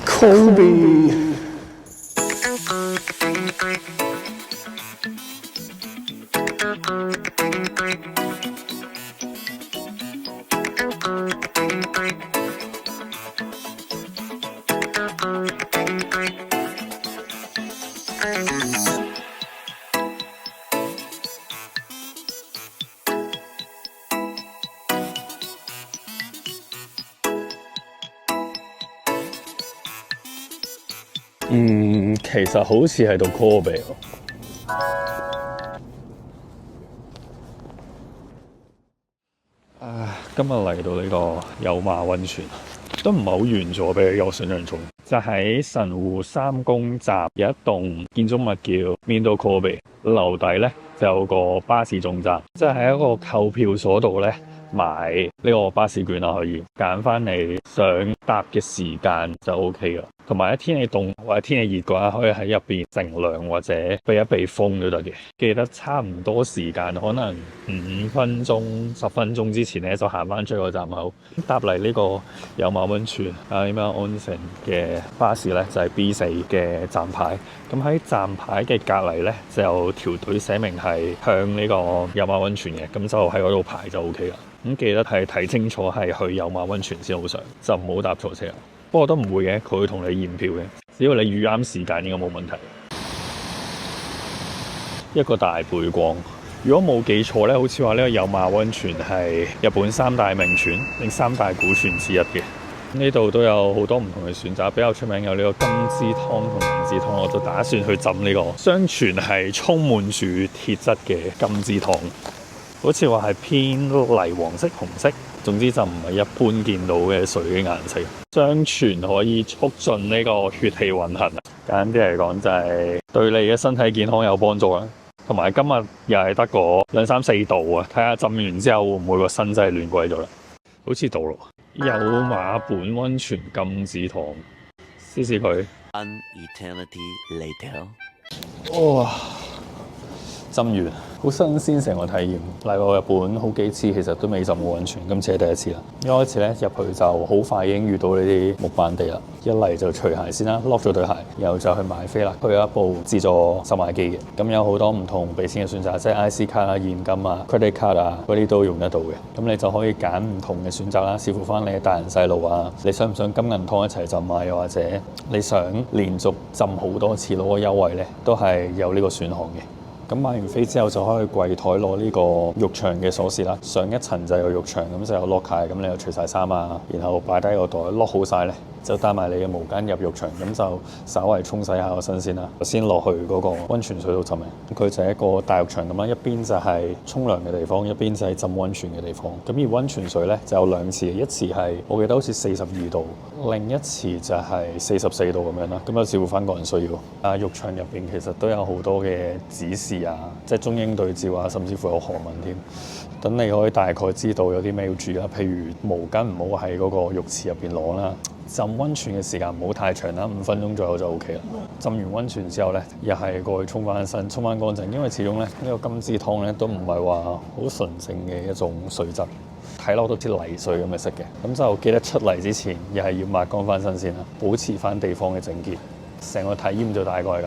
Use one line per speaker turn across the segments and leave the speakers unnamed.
Kobe。其實好似係到 Kobe 喎。今日嚟到呢個有馬溫泉，都唔係好遠咗，比我想象中。就喺神戶三宮站有一棟建築物叫 Mindo Kobe， 樓底咧就有個巴士總站，即係喺一個購票所度咧買呢個巴士券啦，可以揀翻你想搭嘅時間就 OK 啦。同埋喺天氣凍或者天氣熱嘅話，可以喺入邊乘涼或者避一避風都得嘅。記得差唔多時間，可能5分鐘、10分鐘之前咧，就行翻出個站口，搭嚟呢個有馬溫泉Arima Onsen嘅巴士咧，就係 B4 嘅站牌。咁喺站牌嘅隔離咧，就有條隊寫明係向呢個有馬溫泉嘅，咁就喺嗰度排就 OK 啦。咁記得係睇清楚係去有馬溫泉先好上，就唔好搭錯車。不過都唔會嘅，佢會同你驗票嘅，只要你預啱時間應該冇問題。一個大背光，如果冇記錯咧，好似話呢個有馬溫泉係日本3大名泉定3大古泉之一嘅。呢度都有好多唔同嘅選擇，比較出名有呢個金枝湯同銀枝湯，我就打算去浸呢個，相傳係充滿住鐵質嘅金枝湯，好似話係偏泥黃色、紅色。總之就唔係一般見到嘅水嘅顏色，相傳可以促進呢個血氣運行。簡單啲嚟講就係對你嘅身體健康有幫助啦。同埋今日又係得個2、3、4度啊，睇下浸完之後會唔會個身真係亂鬼咗啦？好似到咯，有馬本溫泉金枝湯，試試佢。An eternity later， 哇！浸完好新鮮成個體驗，嚟過日本好幾次，其實都未浸過溫泉，今次係第一次啦。一開始咧入去就好快已經遇到呢啲木板地啦，一嚟就除鞋先啦，lock 咗對鞋，然後就去買飛啦。佢有一部自助售賣機嘅，咁有好多唔同俾錢嘅選擇，即係 IC 卡啊、現金啊、credit card 啊嗰啲都用得到嘅。咁你就可以揀唔同嘅選擇啦，視乎翻你嘅大人細路啊，你想唔想金銀湯一齊浸啊？又或者你想連續浸好多次攞個優惠咧，都係有呢個選項嘅。咁買完飛之後就可以去櫃台攞呢個浴場嘅鎖匙啦。上一層就有浴場，咁就有 locker，咁你又除晒衫啊，然後擺低個袋 lock 好晒咧，就帶埋你嘅毛巾入浴場，咁就稍為沖洗下個身先啦。先落去嗰個溫泉水度浸嘅，佢就係一個大浴場咁啦，一邊就係沖涼嘅地方，一邊就係浸溫泉嘅地方。咁而溫泉水咧就有2次，一次係我記得好似42度，另一次就係44度咁樣啦。咁就視乎翻個人需要。浴場入邊其實都有好多嘅指示啊，即係中英對照啊，甚至乎有韓文添。等你可以大概知道有啲咩要注意啦。譬如毛巾唔好喺嗰個浴池入邊攞啦。浸溫泉嘅時間唔好太長啦，5分鐘左右就 OK 啦。浸完溫泉之後咧，又係過去沖翻身，沖翻乾淨。因為始終咧呢個金枝湯咧都唔係話好純正嘅一種水質，睇落都似泥水咁嘅色嘅。咁就記得出嚟之前，又係要抹乾翻身先啦，保持翻地方嘅整潔。成個體驗就大概係咁。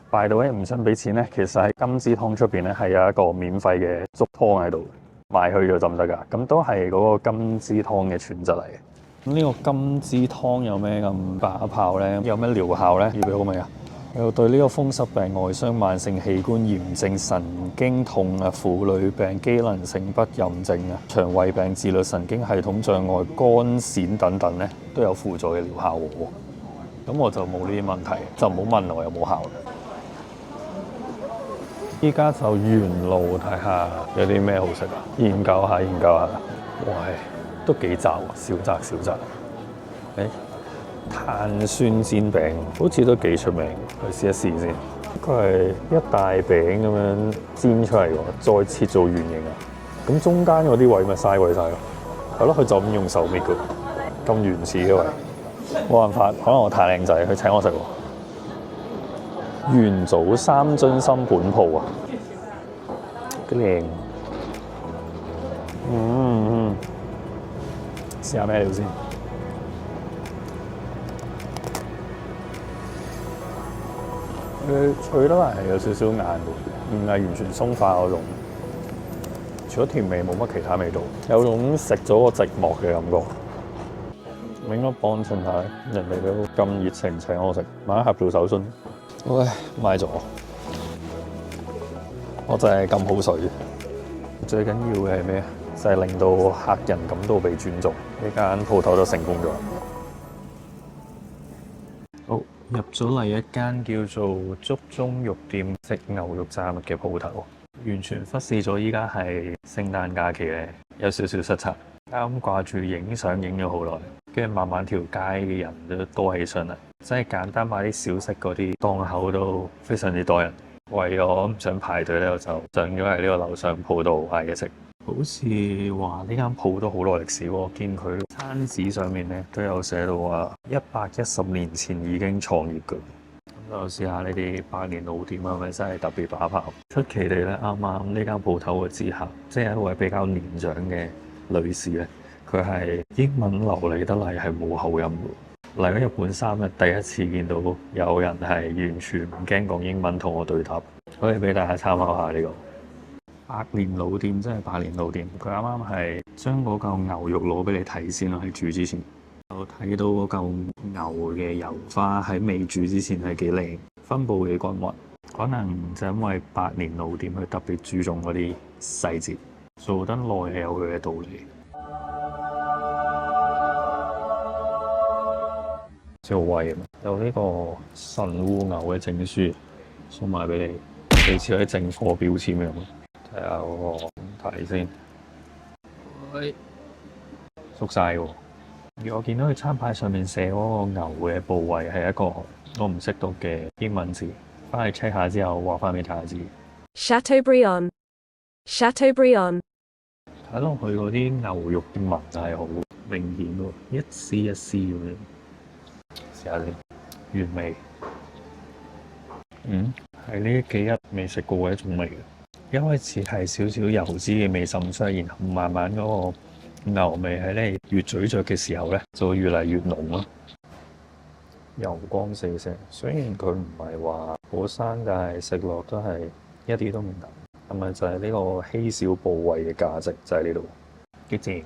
By the way，唔使俾錢咧，其實喺金枝湯出邊咧係有一個免費嘅粥湯喺度，買去咗浸得㗎。咁都係嗰個金枝湯嘅全質嚟嘅。咁呢個金枝湯有咩咁把炮咧？有咩療效咧？預備好未啊？又對呢個風濕病、外傷、慢性器官炎症、神經痛啊、婦女病、機能性不孕症啊、腸胃病、自律神經系統障礙、肝癬等等咧，都有輔助嘅療效喎。咁我就冇呢啲問題，就唔好問我有冇效。依家就沿路睇下有啲咩好食啊！研究下。哇，都幾雜啊，小雜。碳酸煎餅好似都幾出名，去試一試先。佢係一大餅咁樣煎出嚟喎，再切做圓形啊！咁中間嗰啲位咪嘥鬼晒咯。係咯，佢就咁用手搣嘅，咁原始嘅位。冇辦法，可能我太靚仔，佢請我食喎。元祖三津心本鋪啊，幾靚。試下咩料先？佢脆得嚟係有少少硬嘅，唔係完全鬆化嗰種。除咗甜味冇乜其他味道，有種食咗個寂寞嘅感覺。我應該幫襯下，人哋都咁熱情請我食，買一盒做手信。唉，買咗。我就係咁好水。最緊要嘅係咩？就係令到客人感到被尊重。呢間鋪頭就成功咗。好，入咗嚟一間叫做竹中肉店食牛肉炸物嘅鋪頭，完全忽視咗依家係聖誕假期咧，有少少失策。啱掛住影相影咗好耐，跟住慢慢條街嘅人都多起上嚟，真係簡單買啲小食嗰啲檔口都非常之多人。為咗唔想排隊咧，我就上咗喺呢個樓上鋪度買嘢食。好似話呢間鋪都好耐歷史喎，我見佢餐紙上面咧都有寫到話110年前已經創業㗎。咁就試下呢啲百年老店係咪真係特別把炮？出奇地咧，啱啱呢間鋪頭嘅之客，即係一位比較年長嘅女士咧，佢係英文流利得嚟，係冇口音嘅。嚟咗日本3日，第一次見到有人係完全唔驚講英文同我對答，可以俾大家參考下呢個。百年老店真係百年老店，佢啱啱係將嗰嚿牛肉攞俾你睇先啦，喺煮之前。我睇到嗰嚿牛嘅油花喺未煮之前係幾靚，分佈幾均勻。可能就因為百年老店佢特別注重嗰啲細節，做得耐係有佢嘅道理。超威啊！有呢個神戶牛嘅證書送埋俾你，類似啲正貨標籤咁。睇下嗰個睇先，喂，縮晒喎。而我見到佢餐牌上面寫嗰個牛嘅部位係一個我唔識讀嘅英文字，翻去 check 下之後話翻俾大家知。
Chateaubriand。
睇落去嗰啲牛肉嘅紋係好明顯喎，一絲一絲咁樣。試下先，原味。係呢幾日未食過嘅一種味。一開始係少少油脂嘅味滲出，然後慢慢嗰個牛味喺你越咀嚼嘅時候咧，就會越嚟越濃咯。油光四射，雖然佢唔係話好生，但係食落都係一啲都唔淡。係咪就係呢個稀少部位嘅價值就喺呢度？幾正！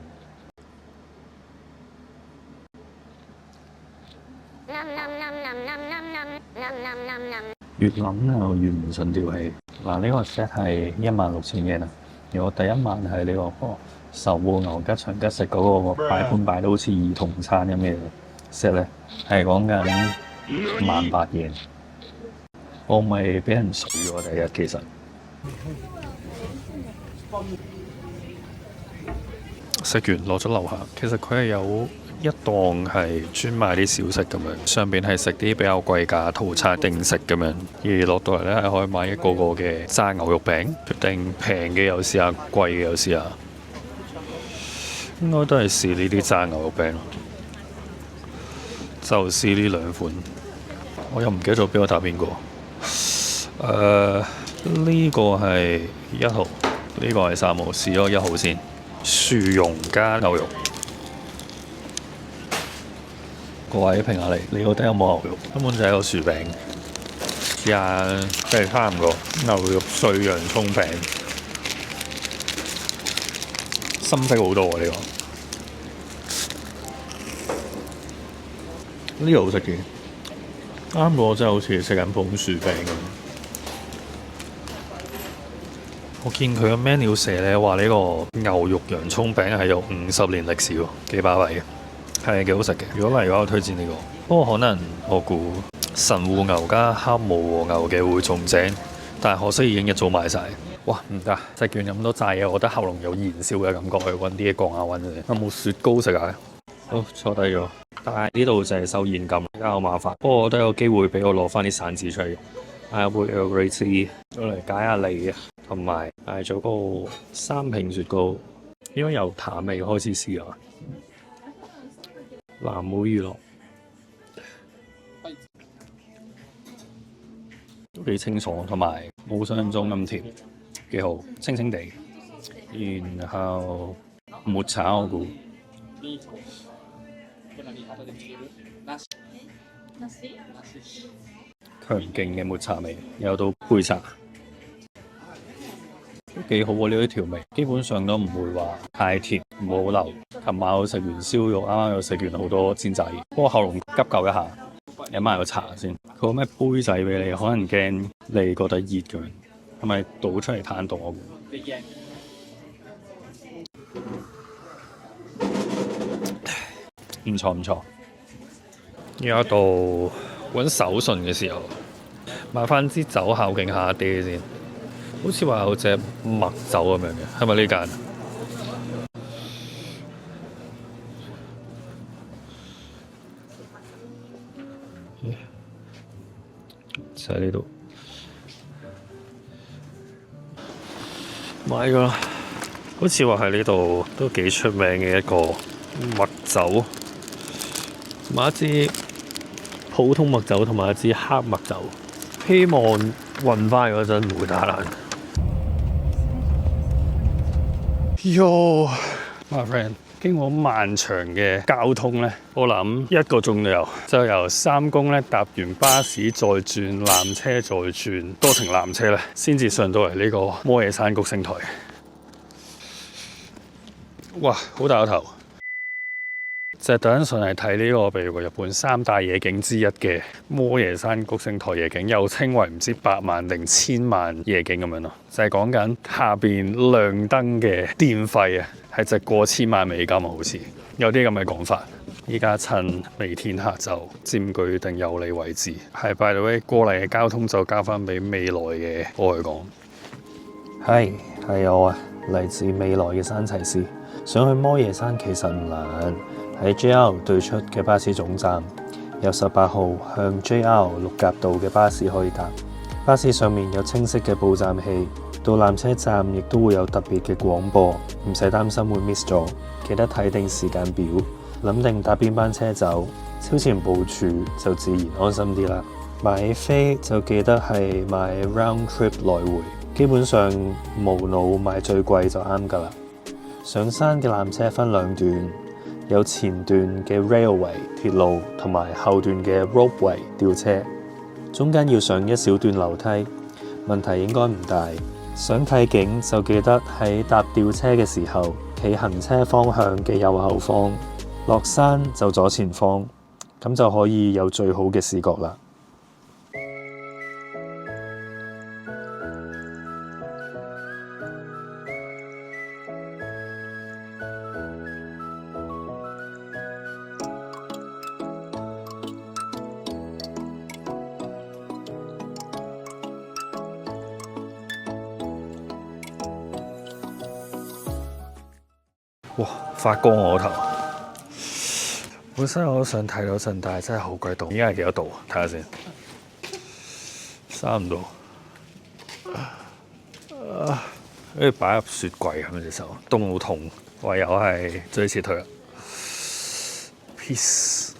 越諗就越唔順條氣。嗱，呢個 set 係16,000嘅啦。而我第一晚係呢個神戶牛吉祥吉食嗰個擺盤擺到好似兒童餐咁嘅 set 咧，係講緊18,000嘅。我咪俾人水咗第一日，其實食完落咗樓下，其實佢係有一檔係專賣啲小食咁樣，上邊係食啲比較貴價套餐定食咁樣，而落到嚟咧係可以買一個個嘅炸牛肉餅，決定平嘅又試下，貴嘅又試下，應該都係試呢啲炸牛肉餅咯，就試呢兩款，我又唔記得咗邊個打邊個，呢個係1號，呢個係3號，試咗1號先，薯蓉加牛肉。各位評下你覺得有冇牛肉？根本就係一個薯餅。試下即係差唔多牛肉碎洋葱餅，深色好多喎呢個。呢個好食嘅，啱我真係好似食緊普通薯餅咁。我見佢個 menu 寫咧話呢個牛肉洋葱餅係有50年歷史喎，幾把位嘅。係幾好食嘅，如果嚟嘅話，我推薦呢個。不過可能我估神戶牛加黑毛和牛嘅會仲正，但係可惜已經一早賣晒。哇，唔得！食完咁多炸嘢，我覺得喉嚨有燃燒嘅感覺，去揾啲嘢降下溫先。有冇雪糕食啊？好，坐低咗。但係呢度就係收現金，比較麻煩。不過我都有機會俾我攞翻啲散紙出嚟。嗌一杯 Earl Grey Tea，攞嚟解下脷啊，同埋嗌咗個3瓶雪糕，應該由淡味開始試啊。藍莓娛樂都幾清爽，同埋冇想象中咁甜，幾好，清清地。然後抹茶我估，強勁嘅抹茶味，有到杯茶，都幾好喎！呢啲調味基本上都唔會話太甜，唔會好流。琴晚我食完燒肉，啱啱又食完好多煎炸嘢，不過喉嚨急救一下，飲埋個茶先。佢個咩杯仔俾你，可能驚你覺得熱咁樣，係咪倒出嚟攤凍我？唔錯唔錯。而家到揾手信嘅時候，買翻支酒孝敬下爹先。好似話有隻麥酒咁樣嘅，係咪呢間？就喺呢度買㗎啦。好似話喺呢度都幾出名嘅一個麥酒，買一支普通麥酒同埋一支黑麥酒，希望運翻嗰陣唔會打爛。Yo my friend， 經過漫長嘅交通咧，我諗1個鐘都有，就由三公咧搭完巴士，再轉纜車，再轉多程纜車咧，先至上到嚟呢個摩耶山谷星台。哇，好大個頭！就係特登上嚟睇呢個譬如話日本3大夜景之一嘅摩耶山谷星台夜景，又稱為唔知8萬定1000萬夜景咁樣咯。就係講緊下邊亮燈嘅電費啊，係值過千萬美金啊，好似有啲咁嘅講法。依家趁微天下就佔據定有利位置，係 by the way 過嚟嘅交通就交翻俾未來嘅我去講。係我啊，嚟自未來嘅山齊士。想去摩耶山其實唔難，喺 JR 對出嘅巴士總站有18號向 JR 鹿甲道嘅巴士可以搭。巴士上面有清晰嘅報站器，到纜車站亦都會有特別嘅廣播，唔使擔心會 miss 咗。記得睇定時間表，諗定搭邊班車走，超前部署就自然安心啲啦。買飛就記得係買 round trip 來回，基本上無腦買最貴就啱㗎啦。上山嘅纜車分2段，有前段嘅 railway 鐵路同埋後段嘅 ropeway 吊車，中間要上一小段樓梯，問題應該唔大。想睇景就記得喺搭吊車嘅時候，企行車方向嘅右後方，落山就左前方，咁就可以有最好嘅視覺啦。哇！發光我個頭，本身我都想睇到陣，但係真係好鬼凍。依家係幾多度啊？睇下先，3度。好似擺入雪櫃咁樣隻手，凍到痛，唯有係最撤退啦。Peace。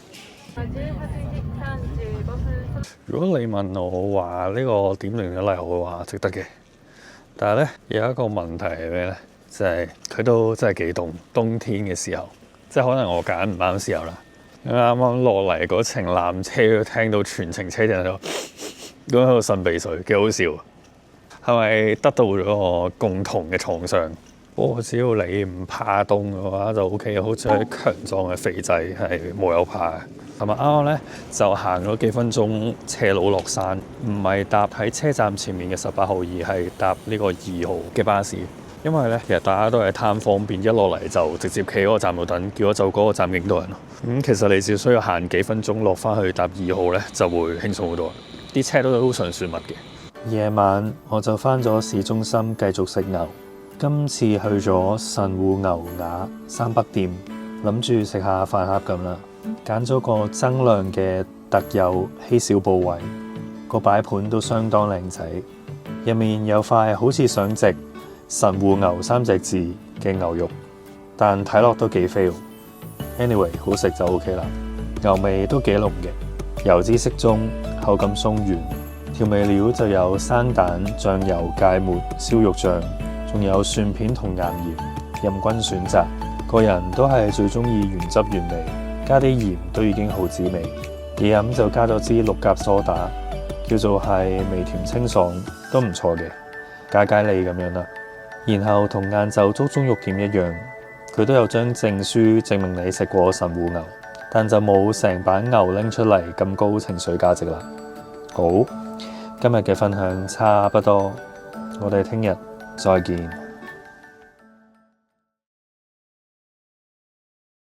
如果你問我話呢個點零一例好嘅話，值得嘅。但係咧有一個問題係咩咧？就係佢都真係幾凍，冬天嘅時候，即係可能我揀唔啱時候啦。啱啱落嚟嗰程纜車都聽到全程車人喺度擤鼻水，幾好笑。係咪得到咗個共同嘅創傷？不過只要你唔怕凍嘅話就 OK， 好似啲強壯嘅肥仔係冇有怕嘅。同埋啱啱咧就行咗幾分鐘斜路落山，唔係搭喺車站前面嘅18號，而係搭呢個2號嘅巴士。因為咧，其實大家都係貪方便，一落嚟就直接企嗰個站度等，結果就嗰個站勁多人咯。其實你只需要行幾分鐘落翻去搭2號咧，就會輕鬆好多。啲車都好順順密嘅。夜晚我就翻咗市中心繼續食牛，今次去咗神戶牛雅山北店，諗住食下飯盒咁啦。揀咗個增量嘅特有稀少部位，個擺盤都相當靚仔，入面有塊好似想食神戶牛3隻字嘅牛肉，但睇落都幾 fail。Anyway， 好食就 OK 啦。牛味都幾濃嘅，油脂適中，口感鬆軟。調味料就有生蛋、醬油、芥末、燒肉醬，仲有蒜片同岩鹽，任君選擇。個人都係最中意原汁原味，加啲鹽都已經好滋味。嘢飲就加咗支鹿甲梳打，叫做係微甜清爽，都唔錯嘅，解解膩咁樣啦。然後同晏晝粥中肉店一樣，佢都有張證書證明你食過神戶牛，但就冇成板牛拎出嚟咁高情緒價值啦。好，今日嘅分享差不多，我哋聽日再見。